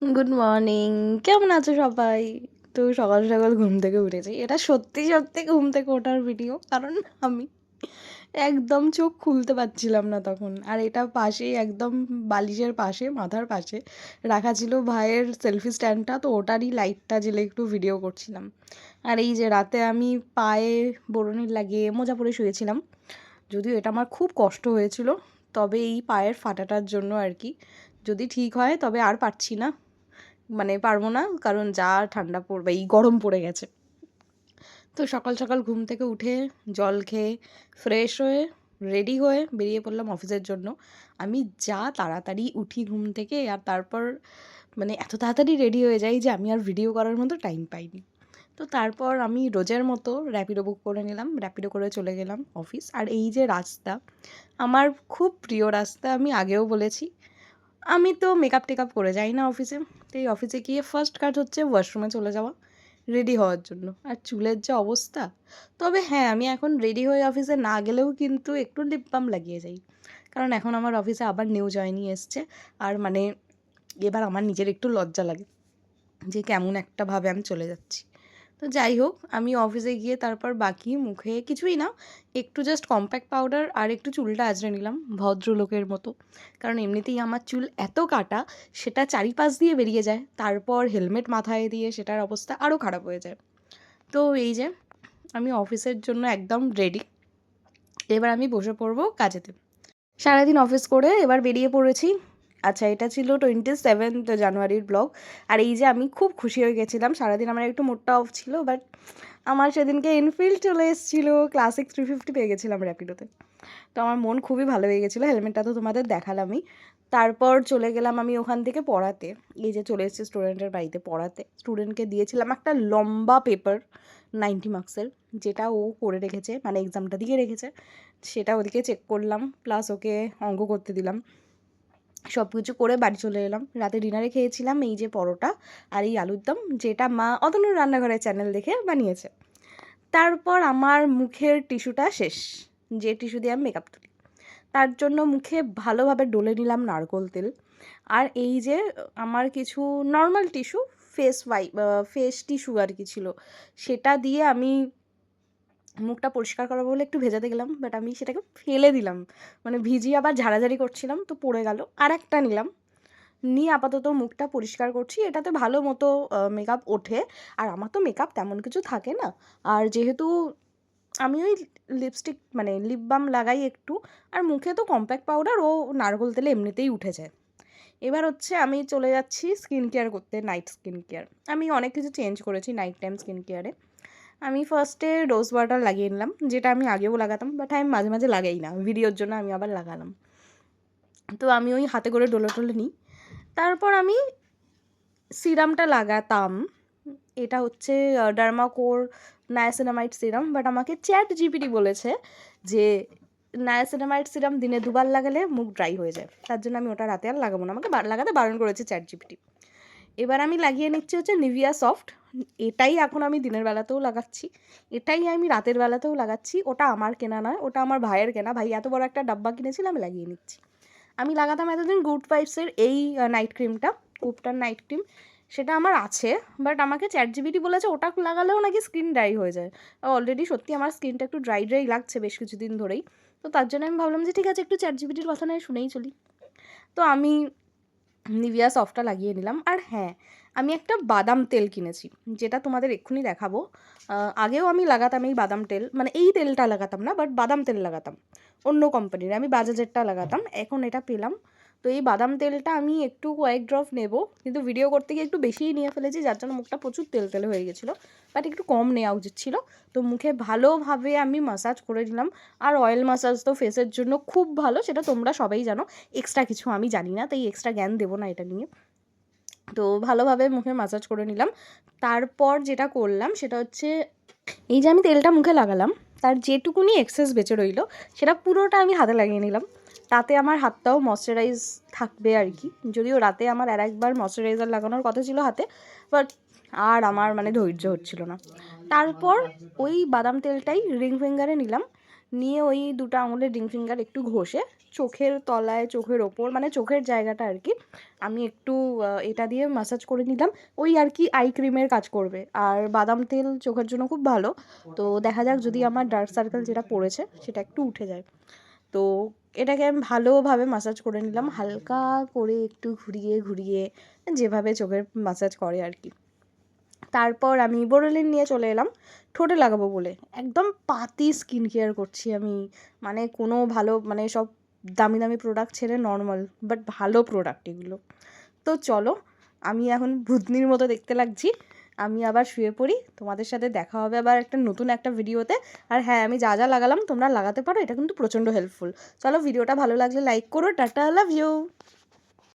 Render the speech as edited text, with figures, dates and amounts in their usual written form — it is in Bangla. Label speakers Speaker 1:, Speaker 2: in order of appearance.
Speaker 1: Good morning. কেমন আছো সবাই? তো সকাল সকাল ঘুম থেকে উঠেছি। এটা সত্যি সত্যি ঘুম থেকে ওঠার ভিডিও, কারণ আমি একদম চোখ খুলতে পারছিলাম না তখন। আর এটা পাশেই, একদম বালিশের পাশে, মাথার পাশে রাখা ছিল ভাইয়ের সেলফি স্ট্যান্ডটা, তো ওটারই লাইটটা জেলে একটু ভিডিও করছিলাম। আর এই যে রাতে আমি পায়ে বড়ুনি লাগিয়ে মোজা পরে শুয়েছিলাম, যদিও এটা আমার খুব কষ্ট হয়েছিল, তবে এই পায়ের ফাটাটার জন্য আর কি। যদি ঠিক হয় তবে আর পারছি না, মানে পারবো না, কারণ যা ঠান্ডা পড়বে, এই গরম পড়ে গেছে। তো সকাল সকাল ঘুম থেকে উঠে জল খেয়ে ফ্রেশ হয়ে রেডি হয়ে বেরিয়ে পড়লাম অফিসের জন্য। আমি যা তাড়াতাড়ি উঠি ঘুম থেকে, আর তারপর মানে এত তাড়াতাড়ি রেডি হয়ে যাই যে আমি আর ভিডিও করার মতো টাইম পাইনি। তো তারপর আমি রোজের মতো র্যাপিডো বুক করে নিলাম, র্যাপিডো করে চলে গেলাম অফিস। আর এই যে রাস্তা, আমার খুব প্রিয় রাস্তা, আমি আগেও বলেছি। আমি তো মেকআপ টেকআপ করে যাই না অফিসে। তো এই অফিসে গিয়ে ফার্স্ট কাজ হচ্ছে ওয়াশরুমে চলে যাওয়া রেডি হওয়ার জন্য। আর চুলের যে অবস্থা! তবে হ্যাঁ, আমি এখন রেডি হয়ে অফিসে না গেলেও কিন্তু একটু লিপ বাম লাগিয়ে যাই, কারণ এখন আমার অফিসে আবার নিউ জয়েনি এসছে। আর মানে এবার আমার নিজের একটু লজ্জা লাগে যে কেমন একটা ভাবে আমি চলে যাচ্ছি। তো যাই হোক, আমি অফিসে গিয়ে তারপর বাকি মুখে কিছুই না, একটু জাস্ট কম্প্যাক্ট পাউডার আর একটু চুলটা আঁচড়ে নিলাম ভদ্রলোকের মতো। কারণ এমনিতেই আমার চুল এত কাটা, সেটা চারিপাশ দিয়ে বেরিয়ে যায়, তারপর হেলমেট মাথায় দিয়ে সেটার অবস্থা আরও খারাপ হয়ে যায়। তো এই যে আমি অফিসের জন্য একদম রেডি, এবার আমি বসে পড়বো কাজেতে। সারাদিন অফিস করে এবার বেরিয়ে পড়েছি। আচ্ছা, এটা ছিল 27th জানুয়ারির ব্লগ। আর এই যে আমি খুব খুশি হয়ে গেছিলাম, সারাদিন আমার একটু মুডটা অফ ছিল, বাট আমার সেদিনকে এনফিল্ড চলে এসেছিলো, ক্লাসিক 350 পেয়ে গেছিলাম র্যাপিডোতে। তো আমার মন খুবই ভালো হয়ে গেছিলো, হেলমেটটা তো তোমাদের দেখালামই। তারপর চলে গেলাম আমি ওখান থেকে পড়াতে। এই যে চলে এসেছি স্টুডেন্টের বাড়িতে পড়াতে। স্টুডেন্টকে দিয়েছিলাম একটা লম্বা পেপার 90 মার্কসের, যেটা ও করে রেখেছে, মানে এক্সামটা দিয়ে রেখেছে। সেটা ওদিকে চেক করলাম, প্লাস ওকে অঙ্ক করতে দিলাম। সব কিছু করে বাড়ি চলে এলাম। রাতে ডিনারে খেয়েছিলাম এই যে পরোটা আর এই আলুর দম, যেটা মা অতনুর রান্নাঘরের চ্যানেল দেখে বানিয়েছে। তারপর আমার মুখের টিস্যুটা শেষ, যে টিস্যু দিয়ে আমি মেকআপ তুলি। তার জন্য মুখে ভালোভাবে ডলে নিলাম নারকোল তেল। আর এই যে আমার কিছু নর্মাল টিস্যু, ফেস টিস্যু আর কি ছিল, সেটা দিয়ে আমি মুখটা পরিষ্কার করাবো বলে একটু ভেজাতে গেলাম, বাট আমি সেটাকে ফেলে দিলাম। মানে ভিজিয়ে আবার ঝাড়াঝাড়ি করছিলাম, তো পড়ে গেল। আর একটা নিলাম, নিয়ে আপাতত মুখটা পরিষ্কার করছি। এটাতে ভালো মতো মেকআপ ওঠে। আর আমার তো মেকআপ তেমন কিছু থাকে না। আর যেহেতু আমি ওই লিপস্টিক মানে লিপ বাম লাগাই একটু, আর মুখে তো কম্প্যাক্ট পাউডার ও নারকোল তেলে এমনিতেই উঠে যায়। এবার হচ্ছে আমি চলে যাচ্ছি স্কিন কেয়ার করতে, নাইট স্কিন কেয়ার। আমি অনেক কিছু চেঞ্জ করেছি নাইট টাইম স্কিন কেয়ারে। আমি ফার্স্টে রোজ ওয়াটার লাগিয়ে নিলাম, যেটা আমি আগেও লাগাতাম, বাট আমি মাঝে মাঝে লাগাই না, ভিডিওর জন্য আমি আবার লাগালাম। তো আমি ওই হাতে করে ডলে টলে নিই। তারপর আমি সিরামটা লাগাতাম। এটা হচ্ছে ডার্মাকোর নায়াসিনামাইড সিরাম, বাট আমাকে চ্যাট জিপিটি বলেছে যে নায়াসিনামাইড সিরাম দিনে 2বার লাগালে মুখ ড্রাই হয়ে যায়, তার জন্য আমি ওটা রাতে আর লাগাবো না, আমাকে লাগাতে বারণ করেছে চ্যাট জিপিটি। এবার আমি লাগিয়ে নিচ্ছি হচ্ছে নিভিয়া সফট। এটাই এখন আমি দিনের বেলাতেও লাগাচ্ছি, এটাই আমি রাতের বেলাতেও লাগাচ্ছি। ওটা আমার কেনা নয়, ওটা আমার ভাইয়ের কেনা। ভাই এত বড় একটা ডাব্বা কিনেছিল, আমি লাগিয়ে নিচ্ছি। আমি লাগাতাম এতদিন গুড ভাইবসের এই নাইট ক্রিমটা, কুপটার নাইট ক্রিম। সেটা আমার আছে, বাট আমাকে চ্যাট জিপিটি বলেছে ওটা লাগালেও নাকি স্কিন ড্রাই হয়ে যায়। অলরেডি সত্যি আমার স্কিনটা একটু ড্রাই ড্রাই লাগছে বেশ কিছুদিন ধরেই। তো তার জন্য আমি ভাবলাম যে ঠিক আছে, একটু চ্যাট জিপিটির কথা নয় শুনেই চলি। তো আমি নিভিয়া সফটটা লাগিয়ে নিলাম। আর হ্যাঁ, আমি একটা বাদাম তেল কিনেছি, যেটা তোমাদের এক্ষুনি দেখাবো। আগেও আমি লাগাতাম এই বাদাম তেল, মানে এই তেলটা লাগাতাম না, বাট বাদাম তেল লাগাতাম অন্য কোম্পানির, আমি বাজাজেরটা লাগাতাম। এখন এটা পেলাম। তো এই বাদাম তেলটা আমি একটু কয়েক ড্রপ নেব, কিন্তু ভিডিও করতে গিয়ে একটু বেশিই নিয়ে ফেলেছি, যার জন্য মুখটা প্রচুর তেল তেলে হয়ে গেছিলো, বাট একটু কম নেওয়া উচিত ছিল। তো মুখে ভালোভাবে আমি মাসাজ করে দিলাম। আর অয়েল মাসাজ তো ফেসের জন্য খুব ভালো, সেটা তোমরা সবাই জানো। এক্সট্রা কিছু আমি জানি না, তাই এক্সট্রা জ্ঞান দেবো না এটা নিয়ে। তো ভালোভাবে মুখে মাসাজ করে নিলাম। তারপর যেটা করলাম সেটা হচ্ছে, এই যে আমি তেলটা মুখে লাগালাম, তার যেটুকুনি এক্সেস বেঁচে রইলো সেটা পুরোটা আমি হাতে লাগিয়ে নিলাম। তাতে আমার হাতটাও ময়শ্চারাইজ থাকবে আর কি। যদিও রাতে আমার আর একবার ময়শ্চারাইজার লাগানোর কথা ছিল হাতে, বাট আর আমার মানে ধৈর্য হচ্ছিল না। তারপর ওই বাদাম তেলটাই রিং ফিঙ্গারে নিলাম, নিয়ে ওই 2টা আঙুলের রিং ফিঙ্গার একটু ঘষে চোখের তলায়, চোখের ওপর, মানে চোখের জায়গাটা আর কি আমি একটু এটা দিয়ে ম্যাসাজ করে নিলাম। ওই আর কি আই ক্রিমের কাজ করবে। আর বাদাম তেল চোখের জন্য খুব ভালো। তো দেখা যাক যদি আমার ডার্ক সার্কেল যেটা পড়েছে সেটা একটু উঠে যায়। তো এটাকে আমি ভালোভাবে ম্যাসাজ করে নিলাম, হালকা করে একটু ঘুরিয়ে ঘুরিয়ে, যেভাবে চোখের ম্যাসাজ করে আর কি। তারপর আমি বোরোলিন নিয়ে চলে এলাম ঠোঁটে লাগাবো বলে। একদম পাতি স্কিন কেয়ার করছি আমি, মানে কোনো ভালো, মানে সব দামি দামি প্রোডাক্ট ছেড়ে নর্মাল বাট ভালো প্রোডাক্ট এগুলো। তো চলো, আমি এখন ভূতনির মতো দেখতে লাগছি, আমি আবার শুয়ে পড়ি। তোমাদের সাথে দেখা হবে আবার একটা নতুন একটা ভিডিওতে। আর হ্যাঁ, আমি যা যা লাগালাম তোমরা লাগাতে পারো, এটা কিন্তু প্রচণ্ড হেল্পফুল। চলো, ভিডিওটা ভালো লাগলে লাইক করো। Tata, love you.